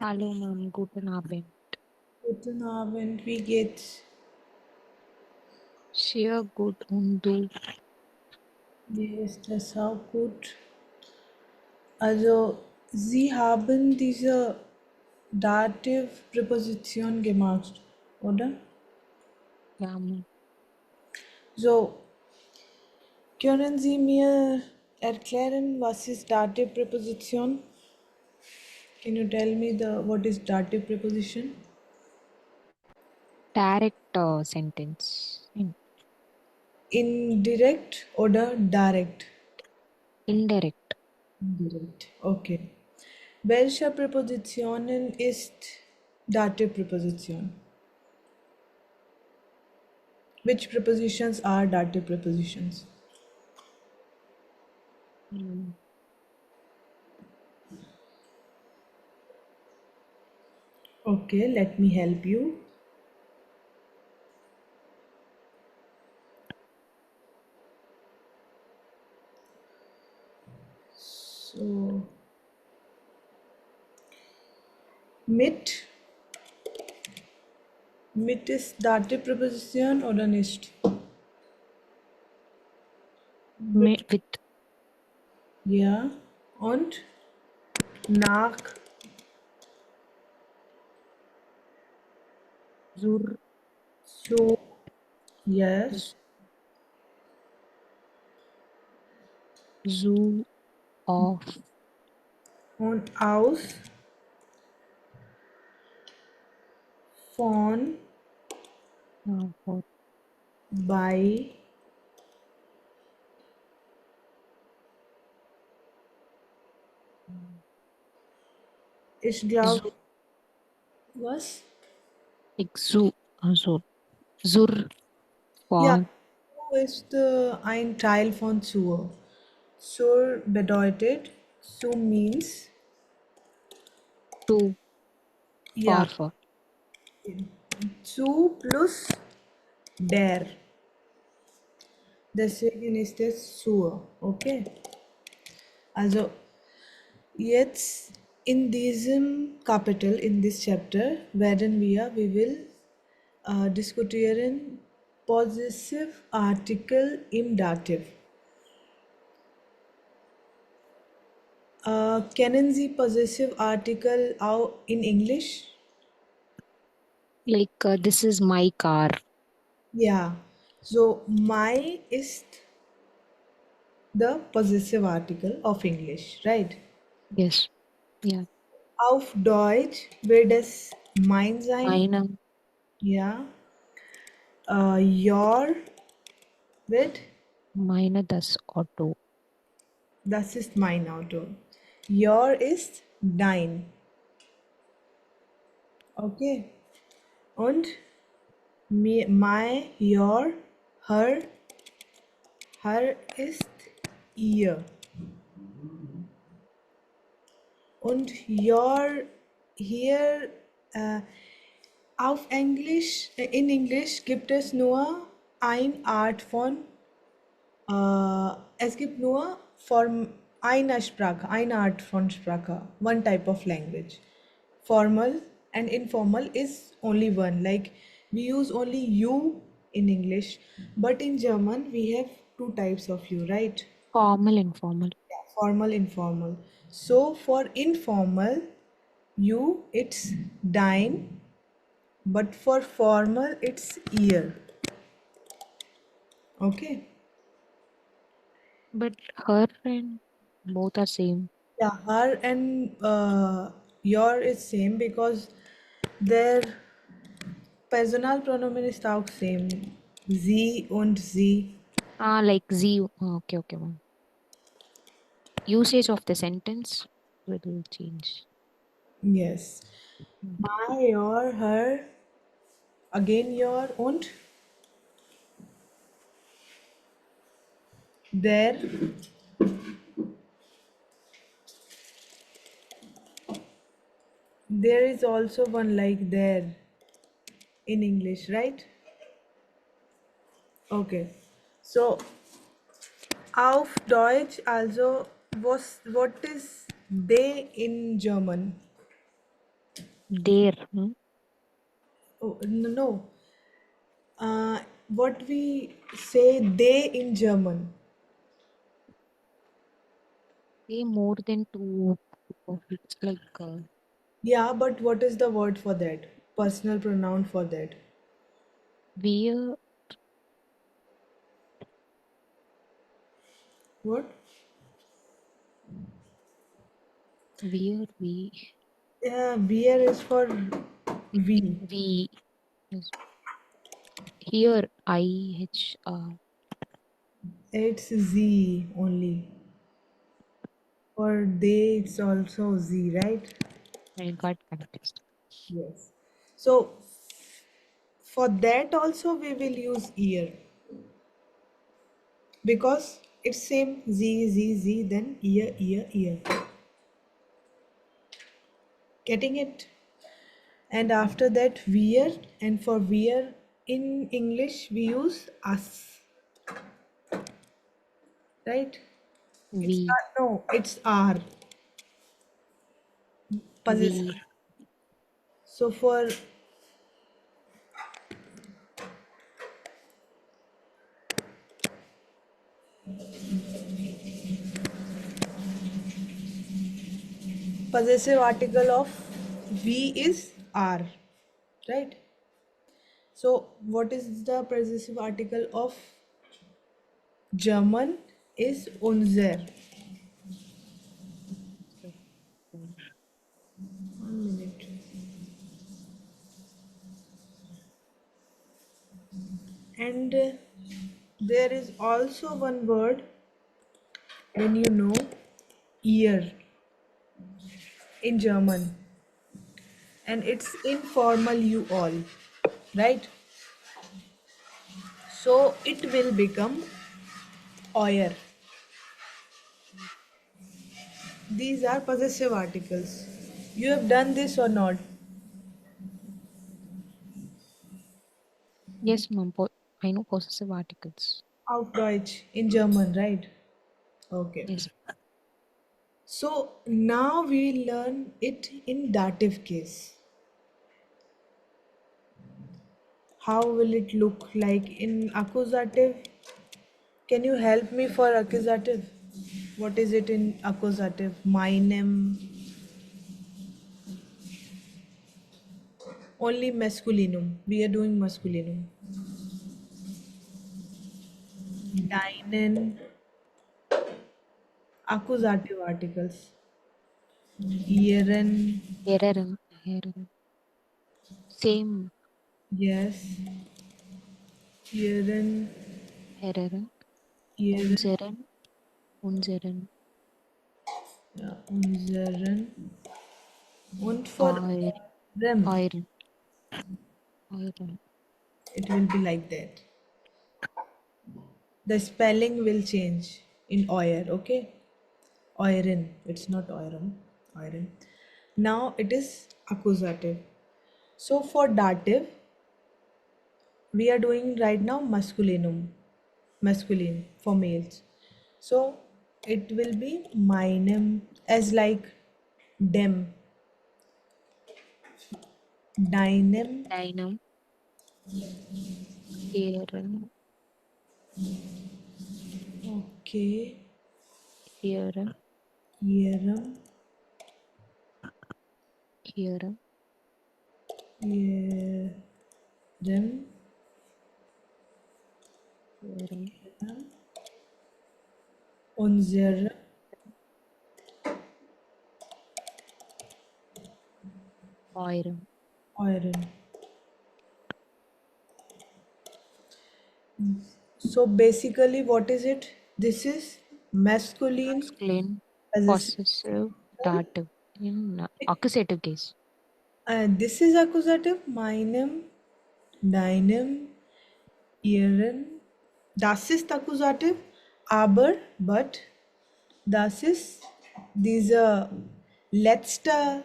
Hallo Ma'am, guten Abend. Guten Abend, wie geht's? Sehr gut und du? Mir ist es auch gut. Also, Sie haben diese Dativ-Präposition gemacht, oder? Ja, Ma'am. So, können Sie mir erklären, was ist Dativ-Präposition? Can you tell me the what is dative preposition? Direct sentence. Indirect oder direct? Indirect. Indirect. Okay. Welche Präpositionen ist Dative Präposition? Which prepositions are dative prepositions? Mm. Okay, let me help you. So, mit, mit ist dative preposition oder nicht? Mit, With ja. Und nach, zur, so, yes. zu, of, Und aus, von, for, bei. Ich glaube, zu, was? zu, also zur, Ja, for, so ist ein Teil von zur. Zur bedeutet, so means, to, ja, for. zu plus der. Deswegen ist es zur, okay? Also jetzt in diesem Kapitel, in this chapter, we will diskutieren possessive article im Dativ. Kennen Sie possessive article auch in English? Like this is my car. Yeah. So my is the possessive article of English, right? Yes. Yeah. Auf Deutsch wird es mein sein. Meine, Ja. Your wird, das Auto. das ist mein Auto. Your ist dein. Okay. Und your, her ist ihr. Und your, hier, äh, auf Englisch, in Englisch gibt es nur ein Art von, es gibt nur eine Sprache, eine Art von Sprache, one type of language. Formal and informal is only one. Like we use only you in English, but in German we have two types of you, right? Formal, informal. Formal, informal. So for informal, you it's dein, but for formal it's ear. Okay. But her and both are same. Yeah, her and your is same because their personal pronomen is auch same. Sie und sie. Ah, like Z. Okay, okay, ma'am. Usage of the sentence will change. Yes. My, your, her, again your und their. There is also one like there in English, right? Okay. So auf Deutsch also what is they in German? There. Hmm? Oh, no, no. What we say they in German. Way more than two. It's like Yeah, but what is the word for that? Personal pronoun for that. wir, What? we, Yeah, beer is for we. we. Yes. Here, It's Z only. For they, it's also Z, right? I got confused. Yes. So for that also we will use ear because it's same Z Z Z then ear ear ear. Getting it? And after that wear, and for wear in English we use us, right? It's We, not, no, it's our possessive. we, So for possessive article of we is are, right? So what is the possessive article of German is unser. One minute. And there is also one word when you know ear in German, and it's informal you all, right? So it will become euer. These are possessive articles. You have done this or not? yes, ma'am. I know possessive articles. Auf Deutsch in German, right? Okay. Yes. So now we learn it in dative case. How will it look like in accusative? Can you help me for accusative? What is it in accusative? Meinem, only masculinum. We are doing masculinum. Deinen, accusative articles. Ihren, Hereren, hereren. Same. yes. Ihren, Hereren, ihren, unseren, unseren, ja, unseren. Und for euer, them, euren, euren. it will be like that. The spelling will change in oyer, okay? Euren, it's not euren, euren. Now it is accusative. So for dative, we are doing right now masculinum, masculine for males. So it will be meinem as like dem, deinem, Deinem, heren, okay, heren, ihrem, heren, ihrem, heren, unserem, euren. euren. So basically, what is it? This is masculine Masculine, possessive. possessive, dative. In accusative case. This is accusative. Meinem, deinem, ihren. Das ist accusative. Aber, but. Das ist diese letzte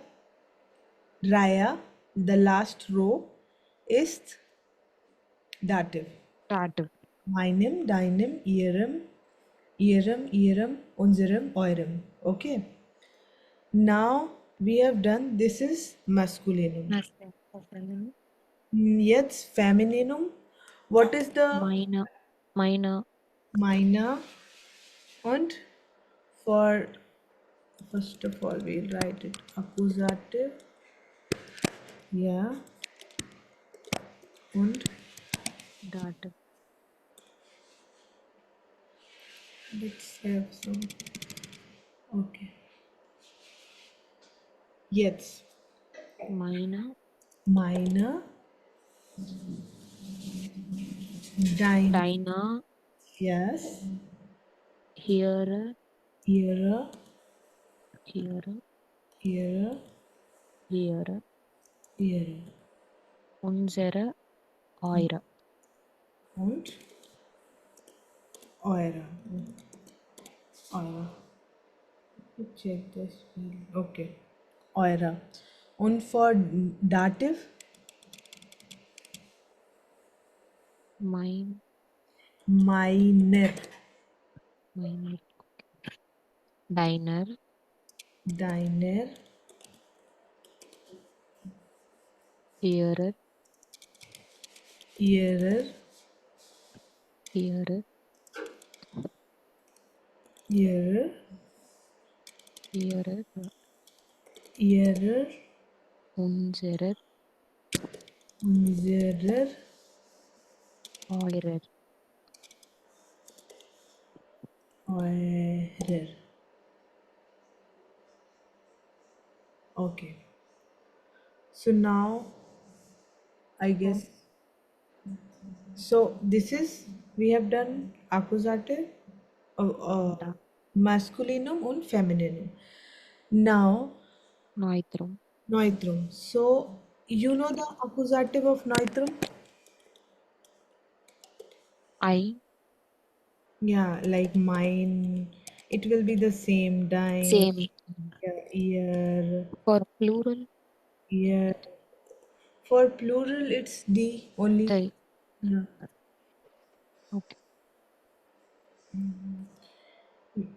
Reihe, the last row, ist dative. Dative. Meinem, deinem, ihrem, unserem, eurem. Okay. Now We have done this is masculinum. Masculinum. Jetzt femininum. What is the Meine. Meine. minor? And for first of all, we'll write it accusative. Yeah. And Dative. let's have some. Okay. Jetzt Meine. minor. Dine. Deiner. Yes. Here. Ihre. Here. Ihre. Here. Ihre. Unsere. Eure. Und eure. Eure. Let me check this. Okay. Eure. Und for dative, Mein. meiner. Meine. Deiner. Deiner. Ihrer. Ihrer. Ihrer. Ihrer. Ihrer. Ihrer. Unsere. Unserer. Eurer. Eurer. Okay. So now I Oh, guess so. This is we have done accusative, da. masculinum and femininum. Now Neutrum. neutrum. So you know the accusative of neutrum? I. Yeah, like mine. It will be the same. Dine, Same. ear, For plural. ear. For plural, it's the only. The. Yeah. Okay.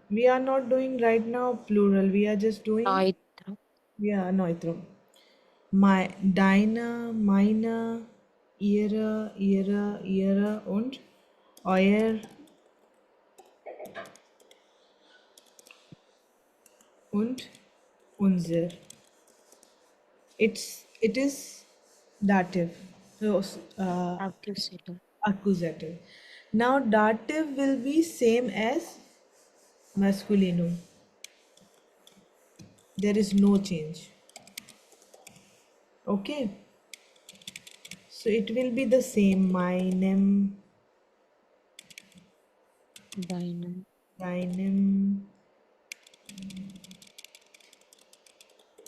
We are not doing right now plural. We are just doing Neutrum. yeah neutrum. My deine, meine, ihre und euer und unser. It is dative. So Accusative. accusative. Now dative will be same as masculinum. There is no change. Okay. So it will be the same. Meinem, Deinem. deinem,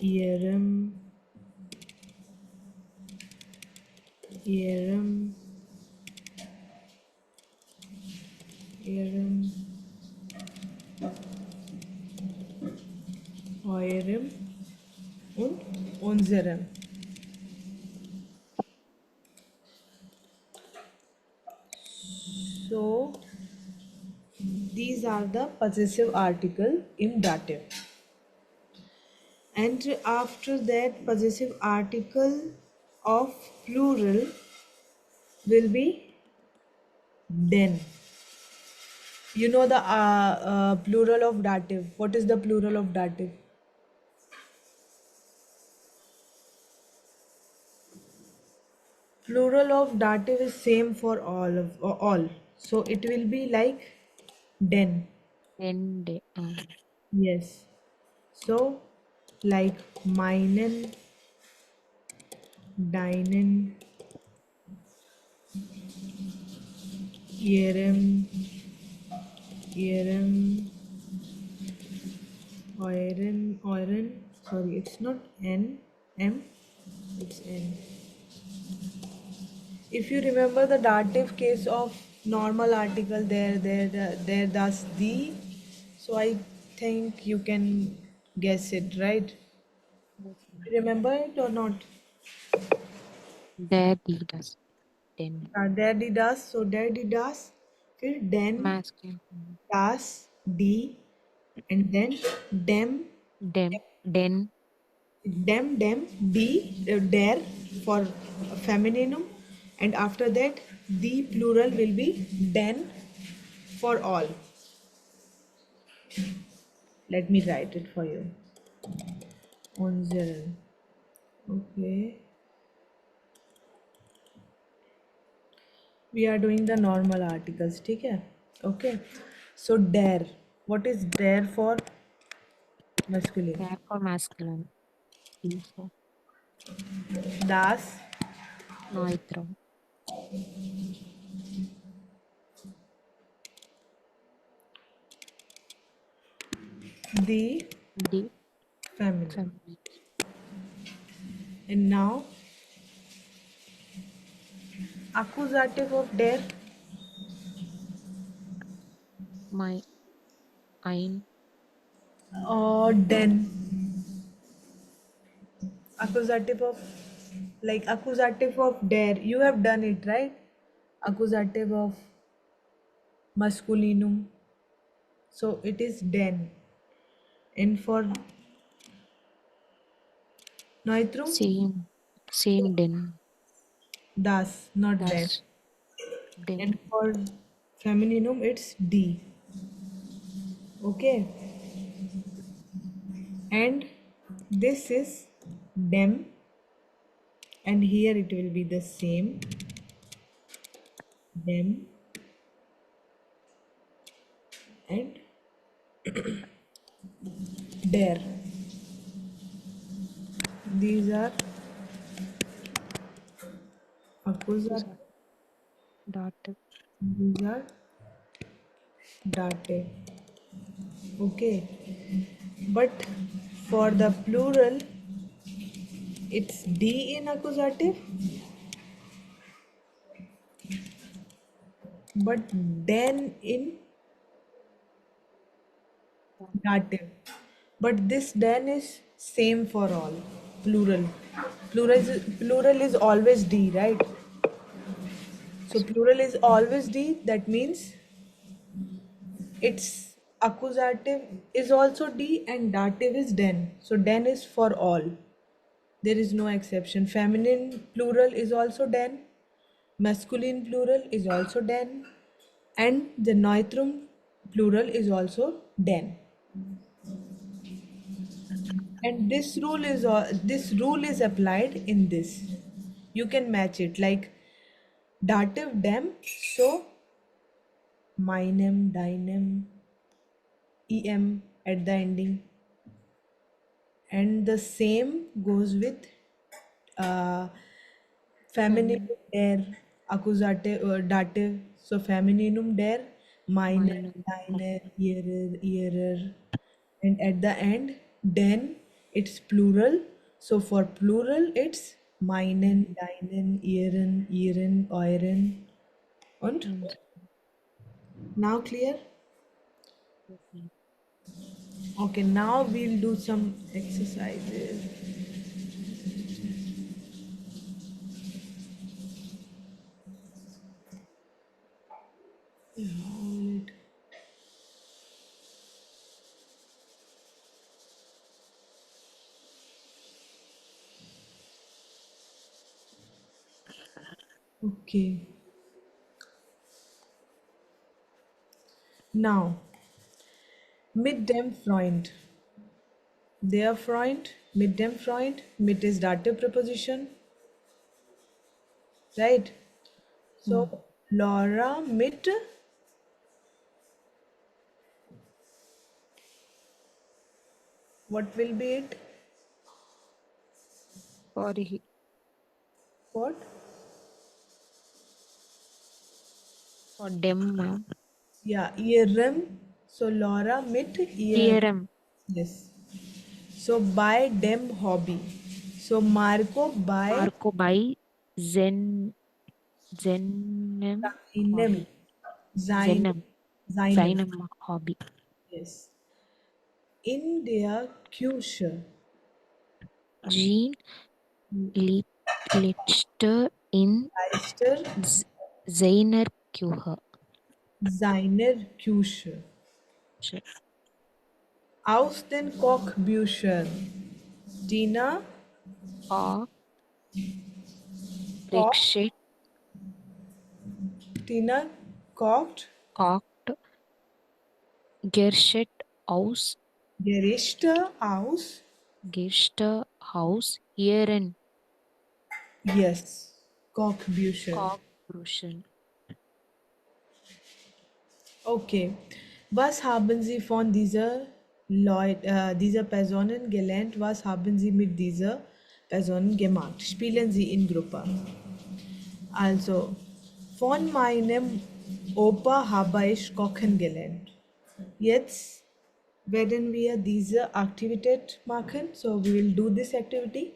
ihrem, ihrem, ihrem, eurem und unserem. So these are the possessive article in dative. And after that possessive article of plural will be den. You know the plural of dative. What is the plural of dative? Plural of dative is same for all. So it will be like den. Den. De. Yes. So like meinen, deinen, ihrem, ihrem, euren. Sorry, it's not n, m, it's n. If you remember the dative case of normal article, there, thus the. So I think you can guess it, right? Remember it or not? Der. Die. Das. Den. There the das. So there the das. फिर den, Masculine. das, die, and then dem, Dem. Den. dem, d, der for femininum, and after that the plural will be den for all. Let me write it for you. Unseren. Okay. We are doing the normal articles, ठीक है? Okay. So der. What is der for masculine? There for masculine. D for Das, neutrum. the D feminine. feminine. And now accusative of der, My ein or den. Accusative of, like accusative of der. You have done it, right? Accusative of masculinum. So it is den. And for neutrum, same den. das, not den. Das den. And for femininum, it's d. Okay. And this is dem, and here it will be the same dem and der. These are These accusative, are dative. these are dative. Okay, but for the plural, it's d in accusative, but then in dative. But this then is same for all. Plural. Plural is always d, right? So plural is always d. That means its accusative is also d and dative is den. So den is for all. There is no exception. Feminine plural is also den. Masculine plural is also den. And the neutrum plural is also den. And this rule is applied in this. You can match it like dative dem, so minem, dinem, em at the ending, and the same goes with uh, feminine Feminine. der, accusative, dative. So femininum der, minor, Minor. diner, earer, and at the end, den, it's plural. So for plural, it's meinen, deinen, ihren, euren. Und And now clear? Okay, now we'll do some exercises. Hold it. Okay. Now, mit dem Freund. Der Freund, mit dem Freund. Mit is dative preposition, right? mm. So, Laura mit, what will be it? For he, What? for them, Yeah, ihrem. So, Laura mit ihr. ERM. Yes. So, by dem Hobby. So, Marco by Marco by Zenem seinem. hobby. Sein, Zenem. seinem. Seinem hobby. Yes. In der Küche. Jean letzte in Meister seiner Küche. seiner Küche. Aus den Kochbüchern. Tina, Cock, cock, Brexit, Tina, cocked, Cocked, Gerset, House, Gerishta, house. Gerster, House, Ieren, Yes, Cockbusher. Cock, Bruschen. Okay. Was haben Sie von dieser Personen gelernt? Was haben Sie mit dieser Person gemacht? Spielen Sie in Gruppe. Also, von meinem Opa habe ich kochen gelernt. Jetzt werden wir diese Aktivität machen. So, we will do this activity.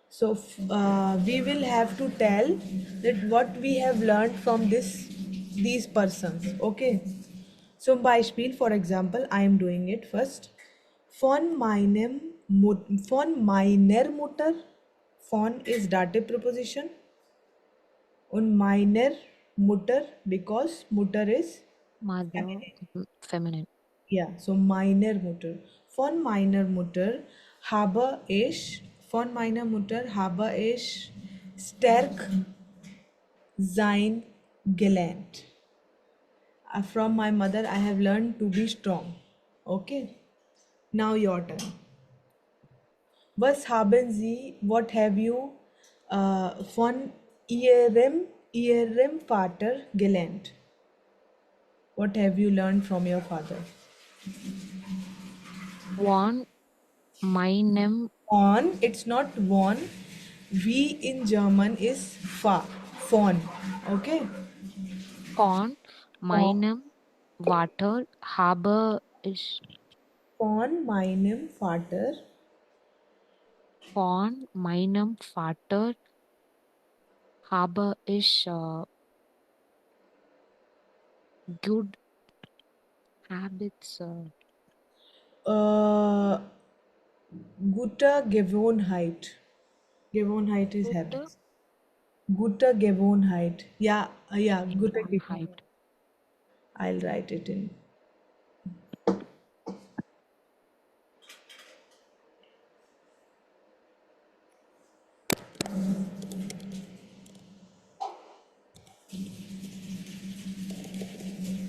So, we will have to tell that what we have learned from these persons. Okay. Zum Beispiel, for example, I am doing it first. Von meiner Mutter. Von is dative preposition. Und meiner Mutter, because Mutter is Mother, feminine. feminine. Yeah, so meiner Mutter. Von meiner Mutter habe ich stark sein gelernt. From my mother, I have learned to be strong. Okay, now your turn. What have you von Ihrem Vater gelernt? What have you learned from your father? One, meinem, On, it's not von. V in German is fa, von. Okay? von Von, meinem Vater habe ich, von meinem Vater von meinem Vater habe ich good habits, uh, gute Gewohnheit. Gewohnheit is gute habits. Gute Gewohnheit. Yeah, gute Gewohnheit. Gewohnheit. I'll write it in.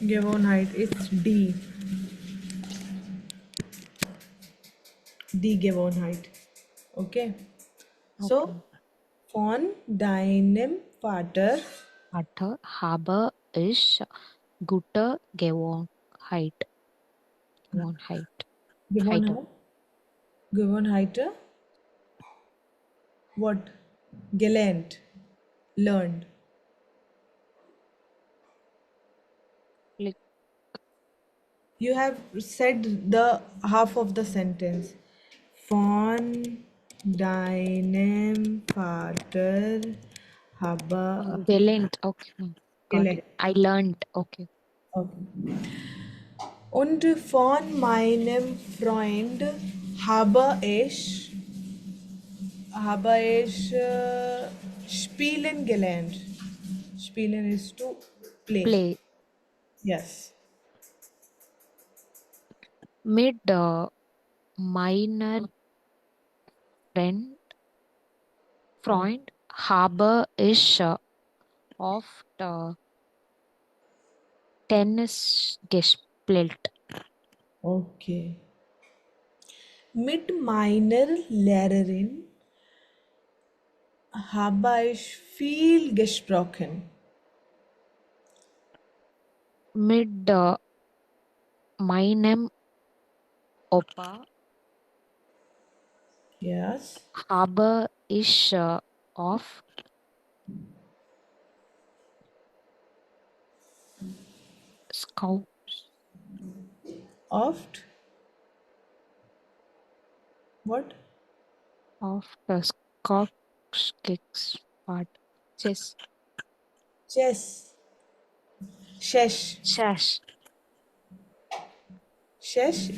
Gewohnheit. It's D. Die Gewohnheit. Okay. So, Okay. von deinem Vater Vater habe ich gute Gewohnheit. Gewohnheit. Heiter. Gewohnheit. Gewohnheit. What? Gelernt. Learned. Like, You have said the half of the sentence. Von deinem Vater habe gelernt. Okay. Got gelernt. it. I learned. Okay. Okay. Und von meinem Freund habe ich spielen gelernt. Spielen is to play. Play. Yes. Mit meiner Friend, Freund habe ich oft Tennis gespielt. Okay. Mit meiner Lehrerin habe ich viel gesprochen. Mit meinem Opa Yes. habe ich oft Scout Oft. What? oft Scotch kicks part. Chess. Chess. Chess. Chess. Chess.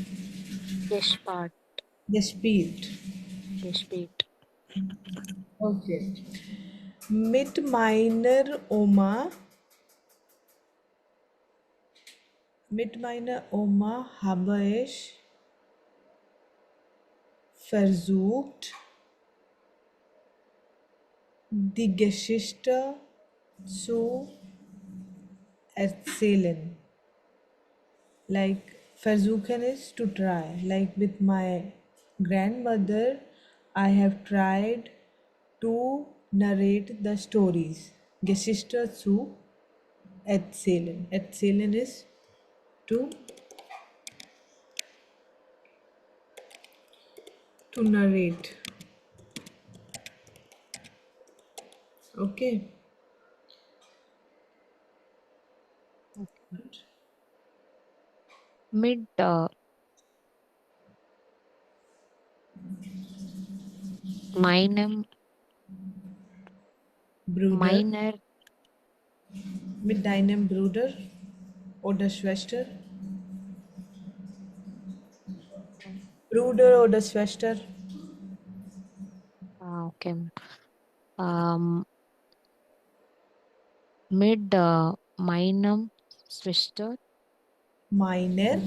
Gespielt. Gespielt. Gespielt. Okay. Mit meiner Oma. Mit meiner Oma habe ich versucht, die Geschichte zu erzählen. Like versuchen is to try. Like with my grandmother, I have tried to narrate the stories. Geschichte zu erzählen. Erzählen is to narrate. Okay. Mid meinem Bruder meiner mit deinem Bruder oder Schwester. Bruder oder Schwester. okay. Um, Mid meinem Schwester, Meiner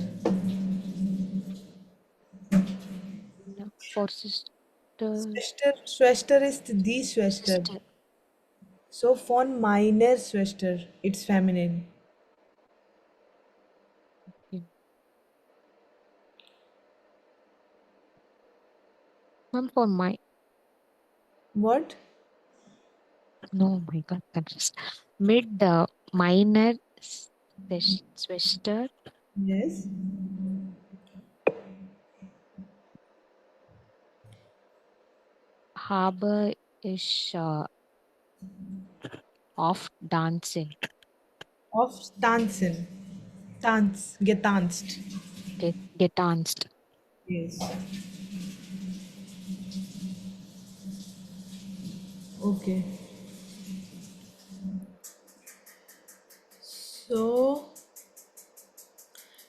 no, for sister, Schwester. Schwester ist die Schwester. sister. So von meiner Schwester. It's feminine. Okay. Ma'am, for my What? no, my God, confused. Mid minor Schwester Yes. habe ich oft dancing, Of tanzen. Tanz. Getanzt. getanzt. Yes. Okay. So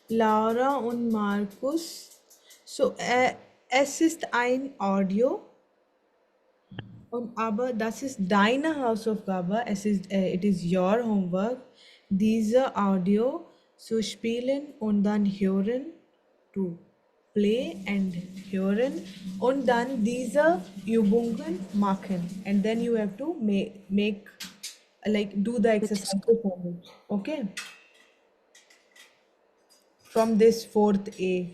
Laura und Markus. So es ist ein Audio. Und aber das ist deine Hausaufgabe. It is your homework. Diese Audio zu spielen und dann hören, to play and hören und dann diese Übungen machen. And then you have to make like do the Which is exercises on it. Okay? From this fourth A.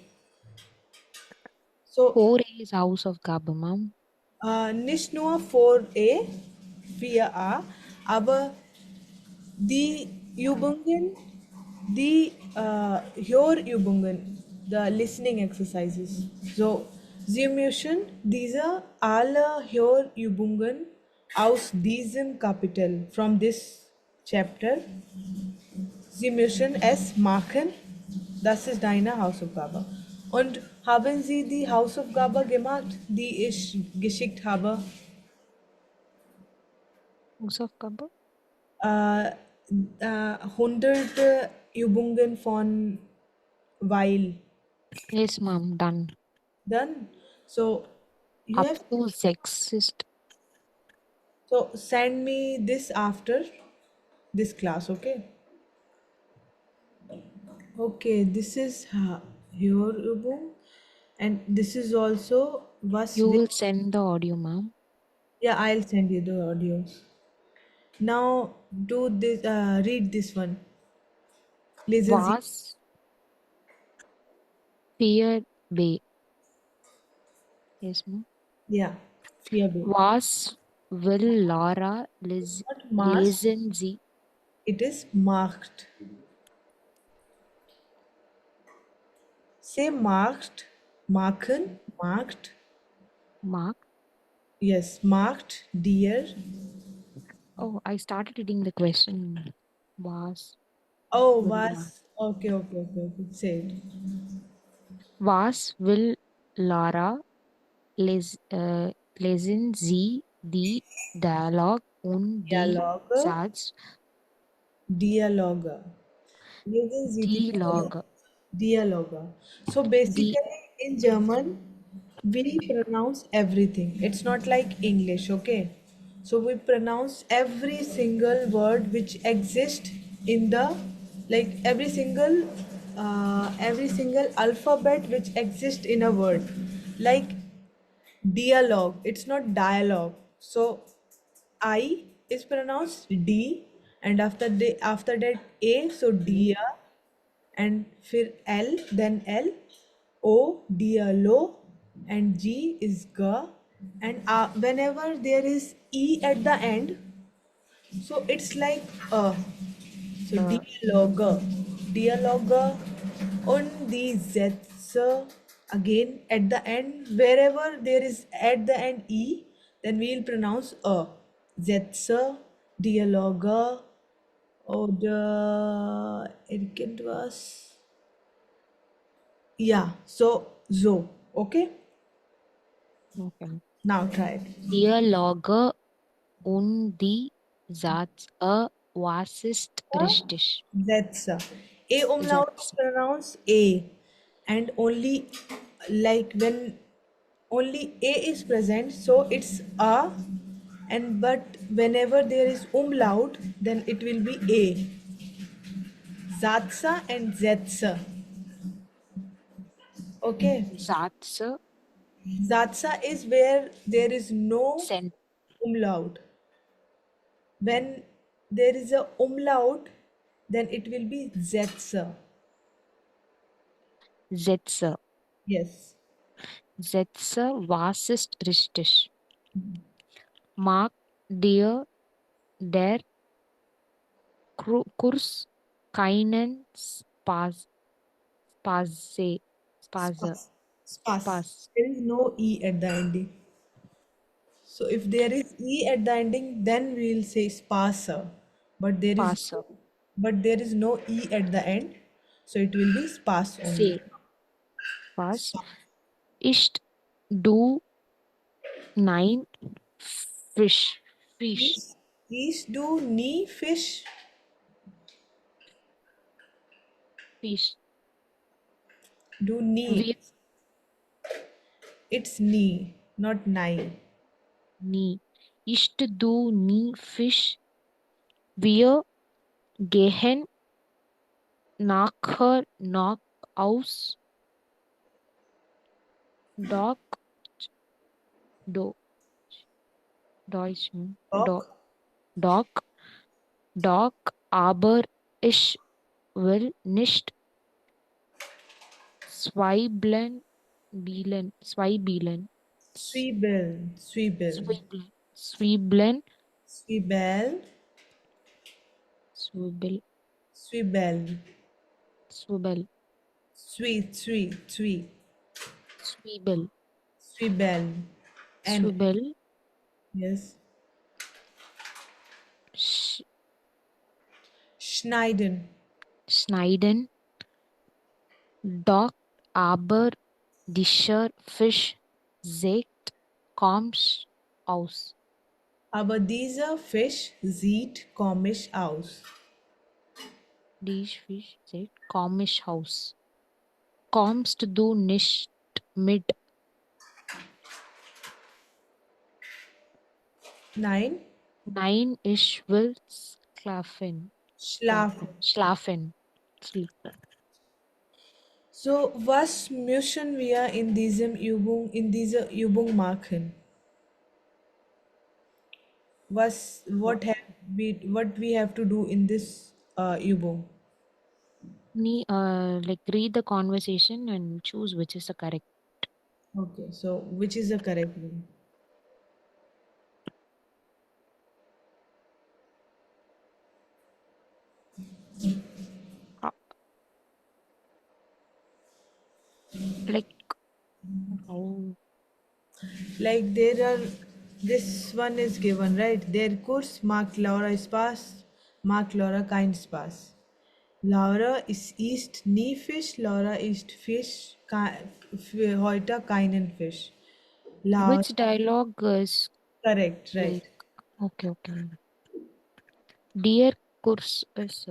So 4A is House of Gaba, ma'am. nicht nur 4A, 4A, aber die Übungen, Hörübungen, the listening exercises. So, Sie müssen diese alle Hörübungen aus diesem Kapitel, from this chapter, Sie müssen es machen. Das ist deine Hausaufgabe. Und haben Sie die Hausaufgabe gemacht, die ich geschickt habe? House of Gaba? Äh, 100 Übungen von Weil. Yes, ma'am, done. Done. So you Up have to sexist. so send me this after this class, okay? Okay, this is your Übung, and this is also was You will. will send the audio, ma'am. Yeah, I'll send you the audio. Now do this. Read this one. Listen, see. Was fear bay. Yes, ma'am. Yeah, fear bay. Was will Laura Not masked. listen the It is marked. Say marked, marken, marked. mark? Yes, marked, dear. Oh, I started reading the question. Was Oh, will La- was. Okay, okay, okay, okay. Say it. was will Laura listen the dialogue on the Dialogue, Satz dialogue. Lesen Sie die Dialogue. dialogue Dialogue. So the basically, in German, we pronounce everything. It's not like English, okay? So we pronounce every single word which exists in the like every single alphabet which exists in a word. Like Dialogue. It's not dialogue. So I is pronounced D, and after that A, so Okay. dia, and फिर L, then L, O, dialo, and G is ga, and whenever there is E at the end, so it's like so Uh, dialogue on the Sätze, again at the end, wherever there is at the end E, then we'll pronounce Sätze, Dialoge oder irgendwas. Yeah, so, okay? okay. Now try it. Dialoge und die Satz was ist richtig? That's A umlaut is Satz. pronounced A, and only like when only A is present, so it's a, and but whenever there is umlaut, then it will be A. Zatsa and Zetsa. Okay. Satz. Zatsa is where there is no Sen. umlaut. When there is a umlaut, then it will be Zetsa. Sätze. Yes. Sätze was ist richtig? Mag dir der Kurs keinen Spaß, Spaß, Spas. Spas. Spaß, There is no E at the ending. So if there is E at the ending, then we will say spasa. But there is Spaß, no E at the end. So it will be spas only. Se, Spaß. Ist du nein Fisch, Is do knee fish Fisch. do knee. Wir It's knee, not nine. nie. Ist du nie Fisch? Wir gehen nachher noch aus Doc, Do, Deutsch, Do, Cock, Doc, Doc, aber ich will nicht Zweibilen, sweebel, sweebel, Zwiebeln, sweebel, Zwiebel, sweebel, Zwiebel, sweet, Zwiebel, sweebel, and Zwiebel, yes, Sch schneiden. schneiden, Doc, aber dieser Fisch sieht komisch aus. Aber dieser Fisch sieht komisch aus. Die Fisch sieht komisch aus. Kommst du nicht mit? Nein, Nein, ich will schlafen. schlafen. Schlafen. Sleep. So, was müssen wir in dieser Übung machen? What we have to do in this Übung? Like read the conversation and choose which is the correct. Okay, so which is the correct one? uh, Like how Like there are, this one is given, right? Der Kurs mag Laura Spaß, mag Laura kein Spaß. Laura isst nie Fisch, Laura isst Fisch, für heute keinen Fisch. Laura, which dialogue is correct, right. like okay. Dear Kurs is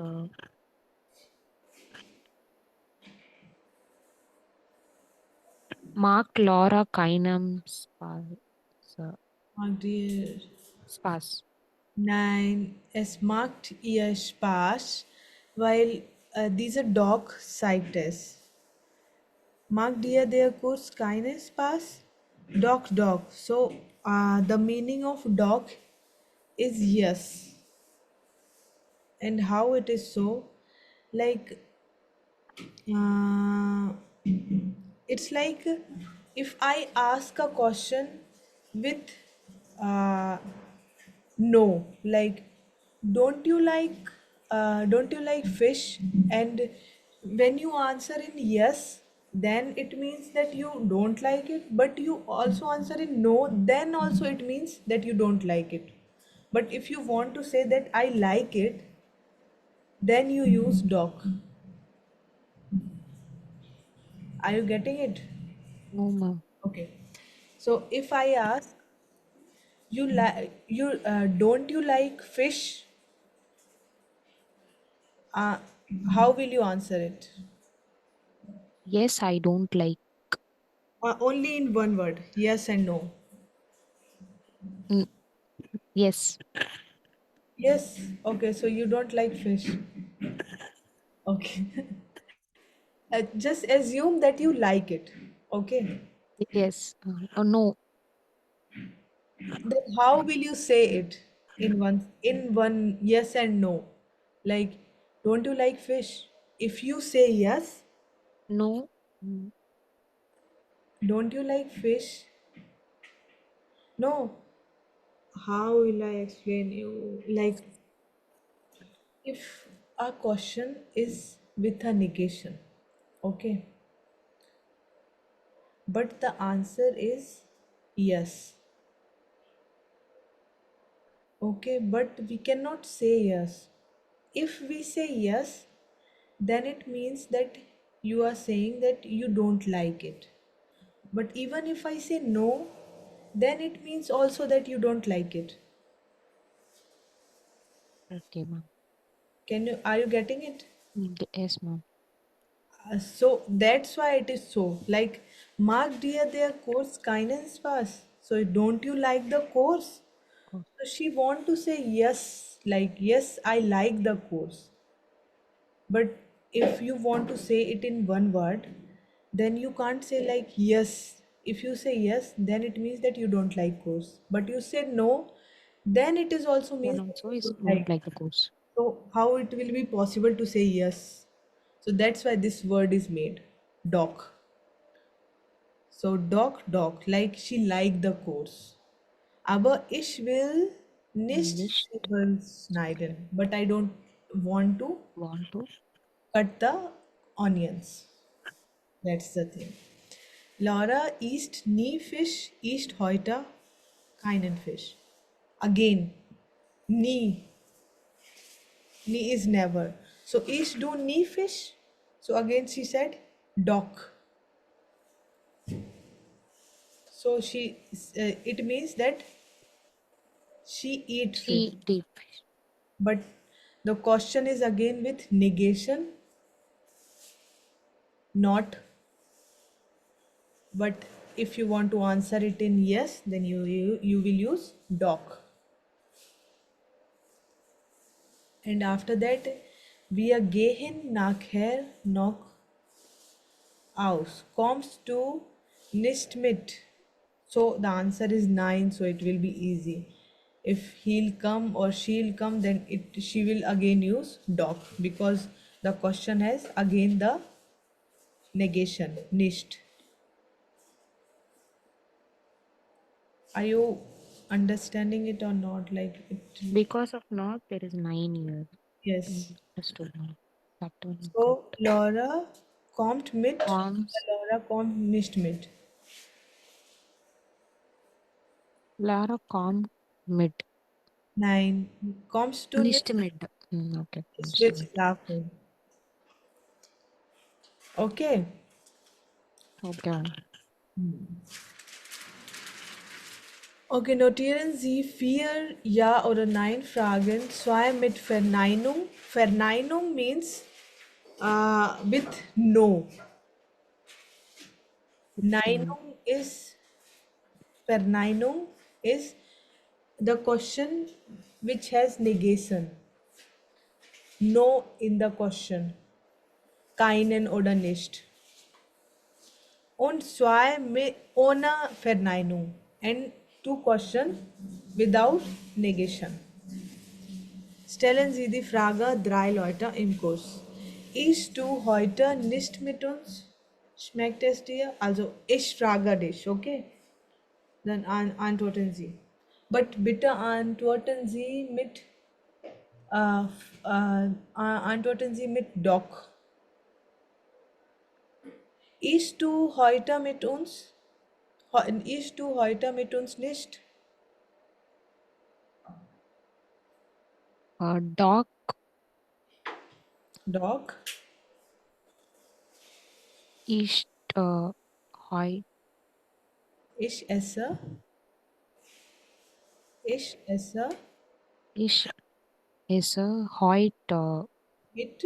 Mark Laura Kainam Mag dir, Spas. nein, es macht ihr Spaß, weil dieser Dog zeigt es. Mag dir der Kurs keinen Spaß? Doc, doc. So, the meaning of doc is yes. And how it is so? Like, uh, it's like if I ask a question with uh, no, like don't you like fish? And when you answer in yes, then it means that you don't like it, but you also answer in no, then also it means that you don't like it. But if you want to say that I like it, then you use doc. Are you getting it? No, ma'am. Okay. So if I ask you don't you like fish? Uh, how will you answer it? Yes, I don't like. Only in one word, yes and no. Mm, yes. Yes. Okay, so you don't like fish. Okay. Just assume that you like it. Okay. Yes. No. Then how will you say it in one yes and no? Like, don't you like fish? If you say yes, No. Mm, don't you like fish? No. How will I explain you? Like, if a question is with a negation, okay, but the answer is yes, okay, but we cannot say yes. If we say yes, then it means that you are saying that you don't like it. But even if I say no, then it means also that you don't like it. okay, ma'am. Are you getting it? Yes, ma'am. So that's why it is so. Like, Mark dear, their course kindness pass. So don't you like the course? Oh, So she want to say yes, like yes, I like the course. But if you want to say it in one word, then you can't say like yes. If you say yes, then it means that you don't like course. But you say no, then it is also then means that also you is don't don't like. like the course. So how it will be possible to say yes? So that's why this word is made. Doc. So doc doc like she liked the course. Aber ich will nicht Nicht Siebel schneiden, but I don't want to want to. cut the onions. That's the thing. Laura isst nie Fisch, isst heute keinen Fisch. Again, nie. Nie is never. So isst du nie Fisch? So again she said doc. So it means that she eat fish. She deep. But the question is again with negation, not. But if you want to answer it in yes, then you will use doc. And after that, wir gehen nachher noch aus. Kommst du nicht mit? So the answer is 9, so it will be easy. If he'll come or she'll come, then she will again use doc because the question has again the negation, nicht. Are you understanding it or not? Like it, Because of not, there is 9 years. yes. Understood, ma'am. That one got. So Laura kommt mit, Comes. Laura kommt nicht mit. Lara com mid. Nein, kommst du Nicht nicht mid. Okay. ist Understood, with ma'am. schlafen. Okay. Okay, ma'am. Okay, notieren Sie 4 Ja oder Nein Fragen, 2 mit Verneinung. Verneinung means with no. No. Neinung is Verneinung is the question which has negation. No in the question. Keinen oder nicht. Und zwei mit ohne Verneinung. And two questions without negation. Stellen Sie die Frage drei Leute im Kurs. Isst du heute nicht mit uns? Schmeckt es dir? Also, ich frage dich, okay? Dann antworten Sie. But bitte antworten Sie mit, antworten Sie mit Doch. Isst du heute mit uns? Isst du heute mit uns nicht? Dog Doch. ist heu Ich esse. Ich esse ich esse heute mit,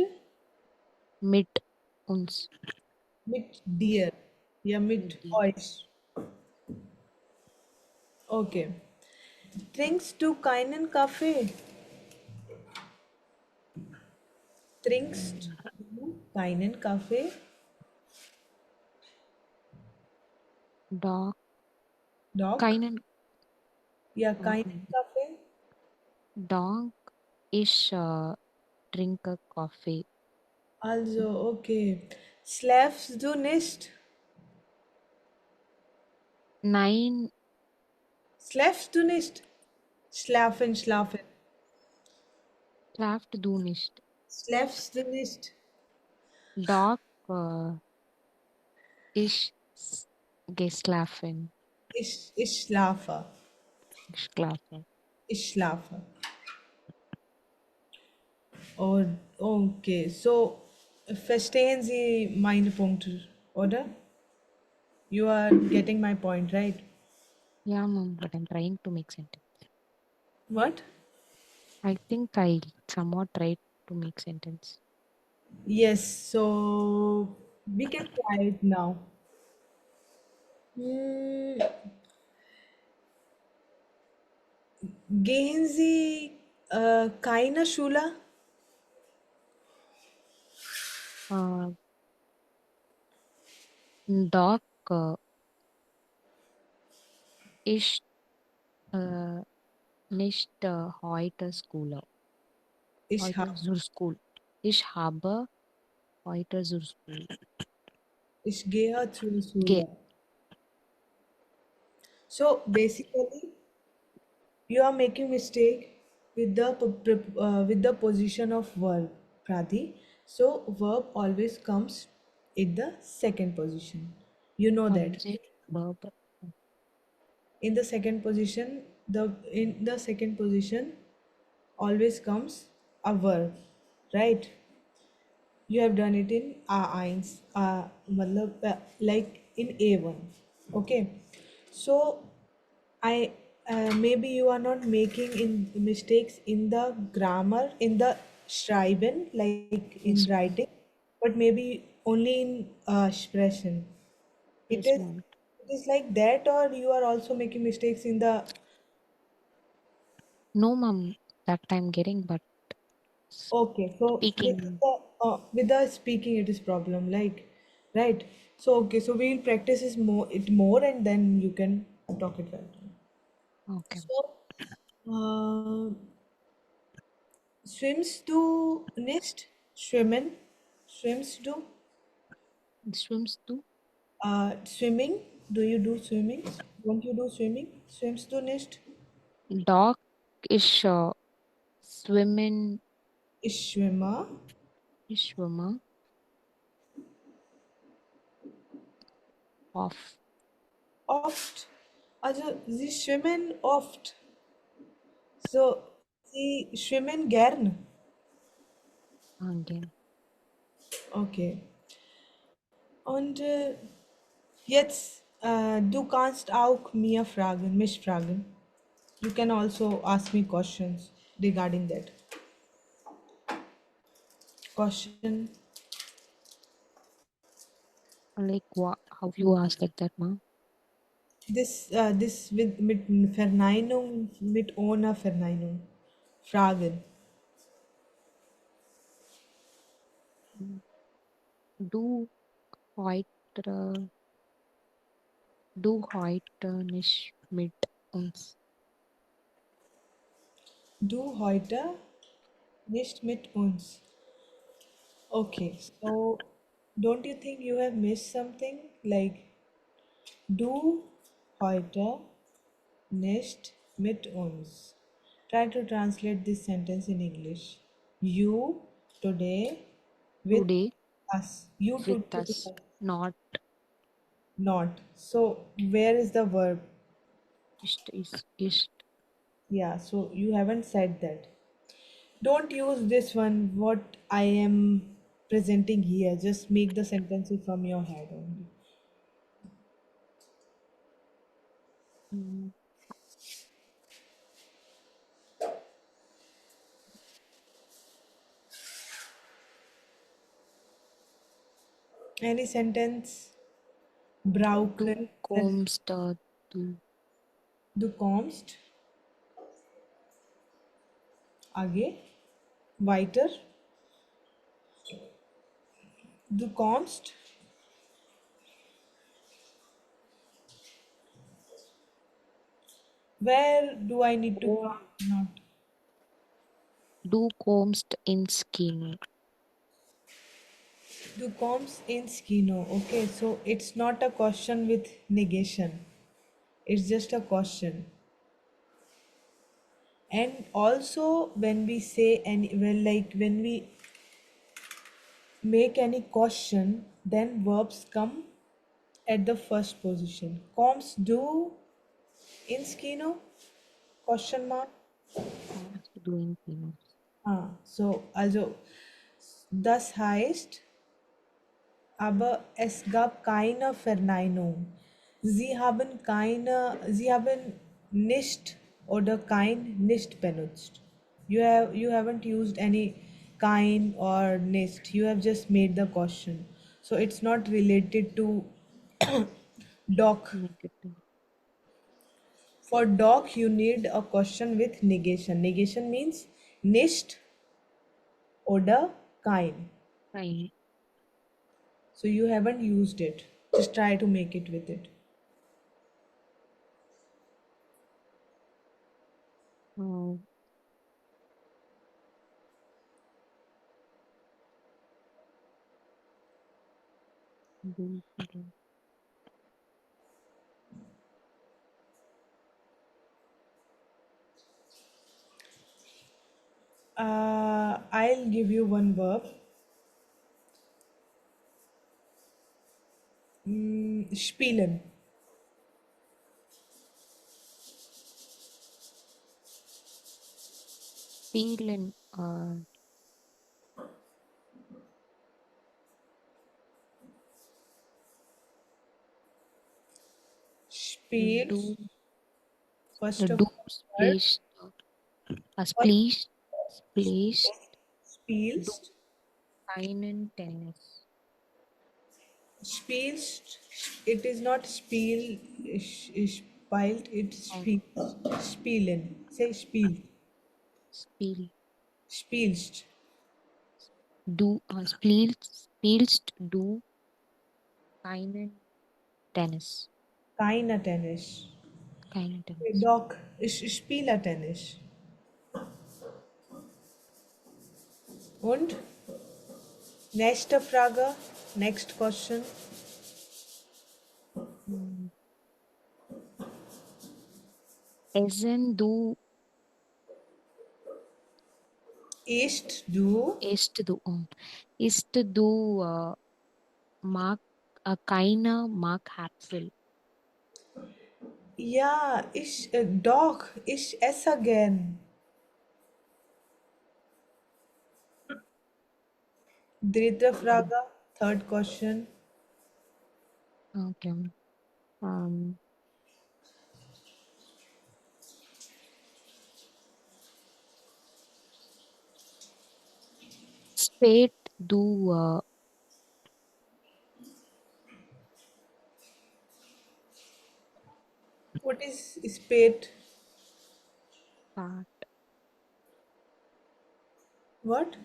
mit uns. mit dir. Ja, mit Mit dir. euch. Okay. Trinkst du keinen Kaffee? Trinkst du keinen Kaffee? Dog Doch. keinen Ja, keinen Kaffee? Dog ich trinke Kaffee. Also, okay. Schläfst du nicht? Nein, Schläfst du nicht? Schlafen, schlafen. schlaft du nicht. Schläfst du nicht? Dog ich geschlafen. Ich schlafe. Schlafe. Ich schlafe. Oh, okay. So, verstehen Sie meine Punkte, oder? You are getting my point, right? Yeah, mom, but I'm trying to make sentence. What? I think I somewhat tried to make sentence. Yes, so we can try it now. Hmm, gehen Sie keine Schule? Uh, Dog ist äh, nicht heute Schule. Ich Heute habe, zur School. Ich habe heute zur School. ich gehe zur Ge Schule. So basically, you are making mistake with the with the position of verb, Prati. So verb always comes in the second position. You know that, always right? verb. In the second position, the second position always comes a verb, right? You have done it in A1, matlab, like in A1. Okay, so I maybe you are not making in mistakes in the grammar, in the schreiben, like in Yes, writing, but maybe only in expression. It yes, is mom. it is like that, or you are also making mistakes in the. No, mom, that I'm getting, but Okay, so speaking. with the speaking it is problem, like, right? So okay, so we'll practice is more and then you can talk it well. Okay. So swims du nicht? Swims du? Swims too. Swimming? Do you do swimming? Don't you do swimming? Swims du nicht? Dog is swimming. Ich schwimme Is swimmer off oft. Also sie schwimmen oft. So sie schwimmen gern. again. Okay. Und jetzt, du kannst auch mich fragen. You can also ask me questions regarding that. Question. Like what? How you ask like that, mom? This mit Verneinung, mit ohne Verneinung. Fragen. Do heute Du heute nicht mit uns. Du heute nicht mit uns. Okay, so don't you think you have missed something? Like, du heute nicht mit uns. Try to translate this sentence in English. You today with Today us. You with today with us. us. Not Not. So, where is the verb? ist. Yeah, so you haven't said that. Don't use this one, what I am presenting here. Just make the sentences from your head only. Mm, Any sentence? Brauchen. Du kommst du Du kommst. आगे. Weiter. Du kommst. Where do I need to komm, come? Not. du kommst ins Kino. Du kommst ins Kino. Okay, so it's not a question with negation. It's just a question. And also when we say any, well, like when we make any question, then verbs come at the first position. Kommst du ins Kino? Question mark. Kommst du ins Kino? So also das heißt, aber es gab keine Verneinung. Sie haben nicht oder kein nicht benutzt. You haven't used any kein or nicht. You have just made the question. So it's not related to doc. Negative. For doc, you need a question with negation. Negation means nicht oder kein. Kein. So you haven't used it. Just try to make it with it. Oh, du. I'll give you one verb. Spielen. Spielen. Spiel. Du, First of du all, word. sprichst. First, Sprichst du spielst. keinen Tennis. Spielst. It is not spiel. Spielt. It's Oh, spielen. Say spiel. Spiel. Spielst. Spielst du keinen Tennis. Keiner Tennis. Keinen Tennis. Doc. Ich spiele Tennis. Und nächste Frage. Next question. Mm. Essen du, Isst du? isst du mag, keine Magapfel. Ja, doch, ich esse gern. Dritte Mm. Frage, third question. Okay. Um, spät du What is spät? Fahrt. What?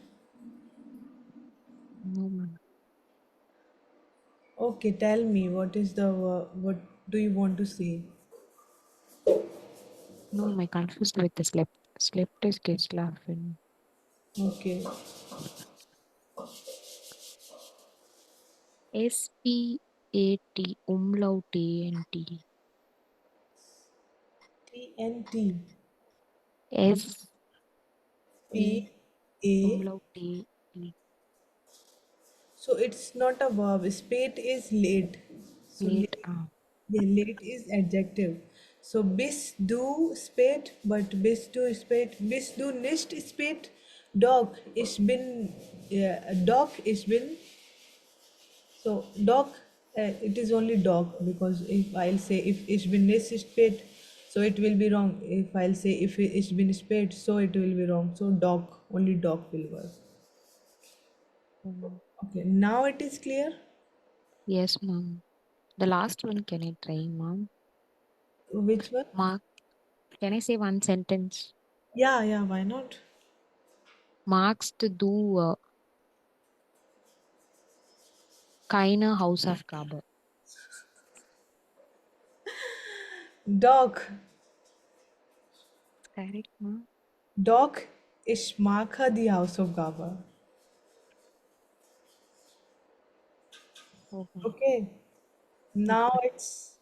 No, man. Okay, tell me what is the what? do you want to say? No, I'm confused with the slept. Slept is geschlafen. Okay. SPAT, umlaut ANT. TNT. S P P A. umlaut AT. So it's not a verb. Spate is late. So Late. late, yeah, late is adjective. So bis du spät, but bis du spät, bis du nicht spät, dog ich bin, yeah, dog ich bin. So dog, it is only dog because if I'll say if ich bin nicht spät, so it will be wrong. If I'll say if ich bin spät, so it will be wrong. So dog, only dog will work. Mm. Okay, now it is clear. Yes, ma'am. The last one, can I try, ma'am? Which one? Mark, can I say one sentence? Yeah, yeah, why not? Magst du keine Hausaufgabe? Dog. Correct, ma'am. Dog, ich mache die Hausaufgabe. Okay. Okay, now Okay. it's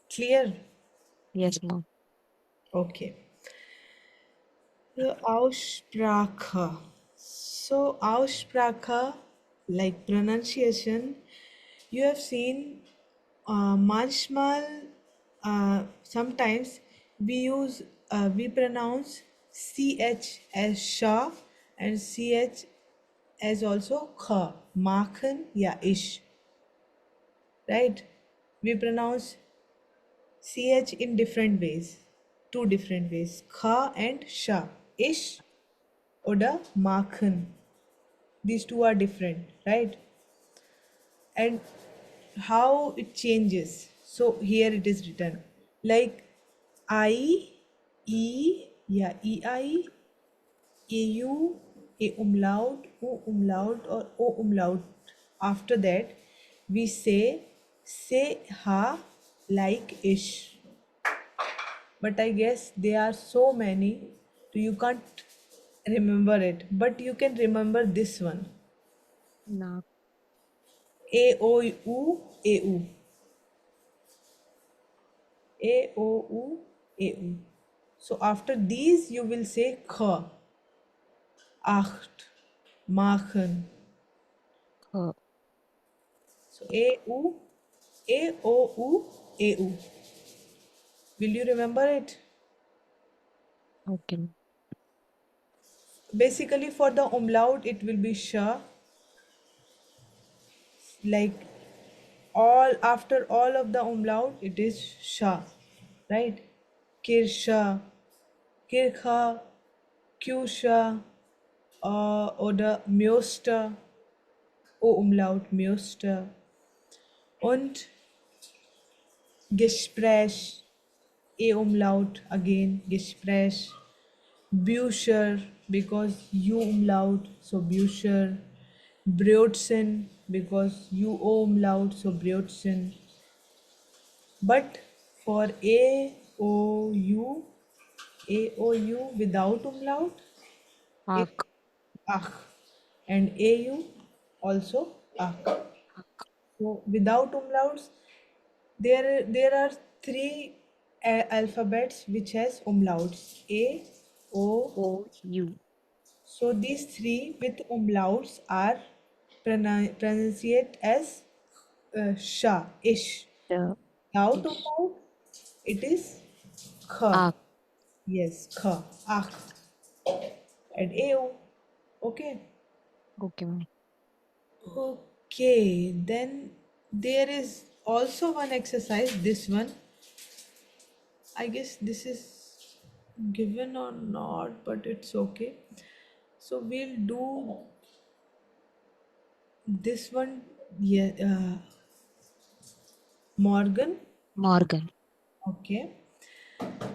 clear. Yes, ma'am. Okay. The Aussprache. So, Aussprache, like pronunciation, you have seen manchmal, sometimes we pronounce ch as sha and ch as also kha, machen, yeah, ish, right? We pronounce ch in different ways, two different ways, kha and sha, ish oder machen. These two are different, right? And how it changes. So here it is written like I, E, yeah, EI, AU, A umlaut, O umlaut, or O umlaut. After that, we say ha like ish. But I guess there are so many, so you can't remember it. But you can remember this one. Na, A O U A U. A O U A U. So after these you will say kh, acht, machen. her. So A U A O U A U. Will you remember it? Okay. Basically for the umlaut it will be sha, like all after all of the umlaut it is sha, right? Kirsha, kircha, kyusha, oder Mjöster, O umlaut Mjöster, und Gespräch, E umlaut again Gespräch, Bücher because U umlaut, so Bücher, Brötchen because U umlaut, so Brötchen. But for A O U without umlaut, it Ak. ach, and AU also ach. Ak. So without umlauts, there are three alphabets which has umlauts, A, O. O U. So these three with umlauts are pronunciated as sha, ish. The Without ish. umlaut, it is kha. Ak. Yes, kha, akh, and ao. Okay. Okay, ma'am. Okay, then there is also one exercise. This one, I guess this is given or not, but it's okay. So we'll do this one. Yeah, Morgan. Morgan. Okay,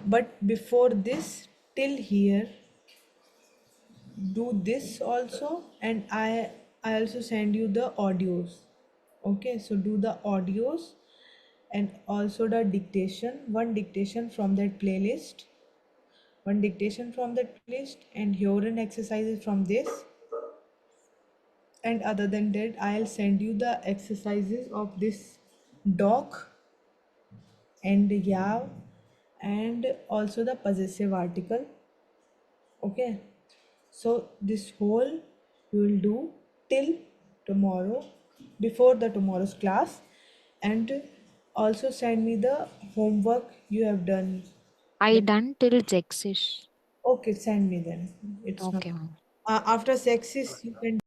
but before this, till here, do this also, and I also send you the audios. Okay, so do the audios and also the dictation, one dictation from that playlist, and urine exercises from this. And other than that, I'll send you the exercises of this doc and yeah, and also the possessive article. Okay, so this whole you will do till tomorrow, before the tomorrow's class, and also send me the homework you have done. I Like, done till Zexish. okay, send me then. It's not Okay, ma'am. after sexist you can